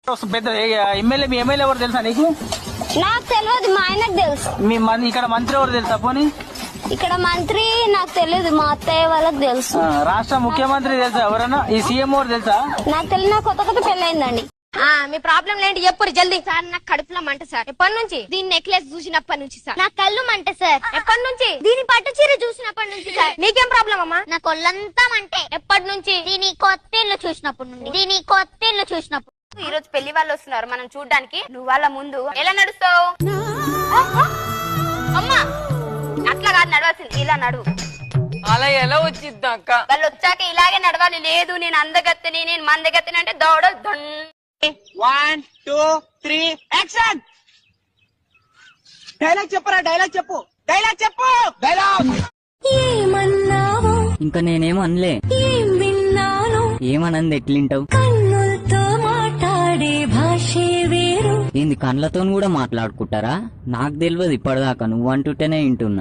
పెద్ద ఎమ్మెల్యే మీ ఎమ్మెల్యే ఎవరు తెలుసా నీకు? నాకు తెలియదు, మా ఆయనకు తెలుసు. మీ ఇక్కడ మంత్రి ఎవరు తెలుసా? పోనీ ఇక్కడ మంత్రి నాకు తెలియదు, మా అత్తయ్య వాళ్ళకి తెలుసు. రాష్ట్ర ముఖ్యమంత్రి తెలుసా ఎవరన్నా? ఈ సీఎం ఎవరు తెలుసా? నాకు తెలియదు, కొత్త కొత్త పెళ్ళయిందండి. మీ ప్రాబ్లం ఏంటి చెప్పు జల్దీ. సార్ నాకు కడుపులో మంట సార్. ఎప్పటి నుంచి? దీని నెక్లెస్ చూసినప్పటి నుంచి సార్. నా కళ్ళు మంట సార్. ఎప్పటి నుంచి? దీని పట్టు చీర చూసినప్పటి నుంచి సార్. నీకేం ప్రాబ్లం అమ్మా? నా కొల్లంతా మంటే. ఎప్పటి నుంచి? దీని కొత్తిళ్ళు చూసినప్పటి నుండి. దీని కొత్తిళ్ళు చూసినప్పుడు. ఈ రోజు పెళ్లి వాళ్ళు వస్తున్నారు మనం చూడ్డానికి. నువ్వు వాళ్ళ ముందు ఎలా నడుస్తావు? అమ్మా అట్లా కాదు నడవాల్సింది, ఇలా నడువు. అలా ఎలా వచ్చిద్దా అక్క? వాళ్ళు వచ్చాక ఇలాగే నడవాలి. లేదు నేను అందగత్తని నేను మందగత్తని అంటే దౌడ 1 2 3 యాక్షన్. డైలాగ్ చెప్పరా? డైలాగ్ చెప్పు. డైలాగ్ చెప్పు. డైలాగ్. ఏమన్నావు ఇంకా నేనేం అనలే. ఏం విన్నాను ఏమనంది ఎట్లింటావు? కన్నులతో మాట్లాడే భాషే వేరు. ఏంది కళ్ళతో కూడా మాట్లాడుకుంటారా? నాకు తెలియదు ఇప్పటిదాకా, నువ్వు అంటుంటేనే వింటున్నా.